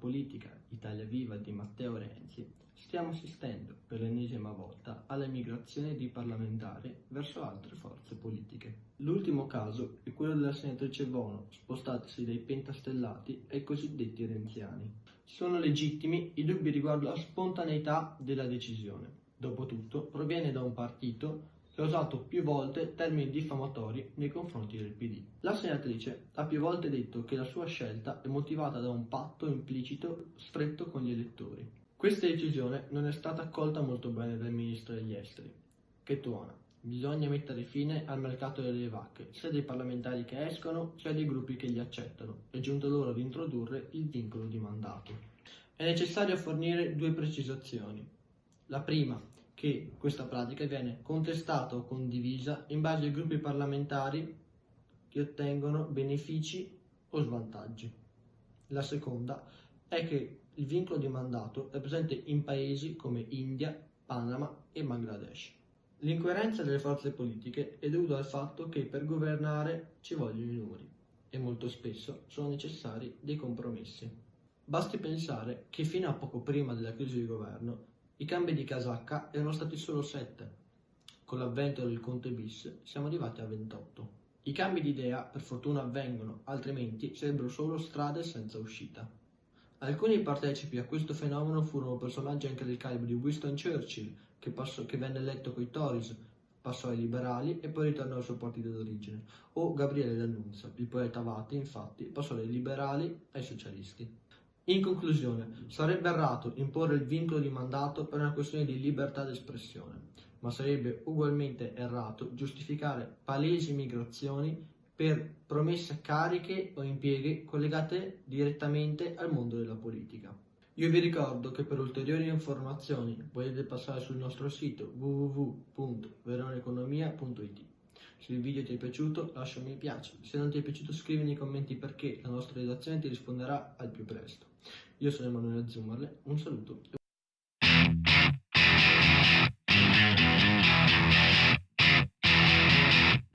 politica Italia Viva di Matteo Renzi, stiamo assistendo per l'ennesima volta alla migrazione di parlamentari verso altre forze politiche. L'ultimo caso è quello della senatrice Vono, spostatisi dai pentastellati ai cosiddetti renziani. Sono legittimi i dubbi riguardo alla spontaneità della decisione. Dopotutto proviene da un partito che ha usato più volte termini diffamatori nei confronti del PD. La senatrice ha più volte detto che la sua scelta è motivata da un patto implicito stretto con gli elettori. Questa decisione non è stata accolta molto bene dal ministro degli esteri, che tuona: bisogna mettere fine al mercato delle vacche, sia dei parlamentari che escono, sia dei gruppi che li accettano. È giunto l'ora di introdurre il vincolo di mandato. È necessario fornire due precisazioni. La prima, che questa pratica viene contestata o condivisa in base ai gruppi parlamentari che ottengono benefici o svantaggi. La seconda è che il vincolo di mandato è presente in paesi come India, Panama e Bangladesh. L'incoerenza delle forze politiche è dovuta al fatto che per governare ci vogliono i numeri e molto spesso sono necessari dei compromessi. Basti pensare che fino a poco prima della crisi di governo i cambi di casacca erano stati solo 7. Con l'avvento del Conte bis siamo arrivati a 28. I cambi di idea per fortuna avvengono, altrimenti sarebbero solo strade senza uscita. Alcuni partecipi a questo fenomeno furono personaggi anche del calibro di Winston Churchill, che venne eletto coi Tories, passò ai liberali e poi ritornò al suo partito d'origine, o Gabriele D'Annunzio, il poeta Avati, infatti, passò dai liberali ai socialisti. In conclusione, sarebbe errato imporre il vincolo di mandato per una questione di libertà d'espressione, ma sarebbe ugualmente errato giustificare palesi migrazioni per promesse cariche o impieghi collegate direttamente al mondo della politica. Io vi ricordo che per ulteriori informazioni potete passare sul nostro sito www.veroneconomia.it. Se il video ti è piaciuto lascia un mi piace, se non ti è piaciuto scrivi nei commenti perché la nostra redazione ti risponderà al più presto. Io sono Emanuele Zummerle, un saluto e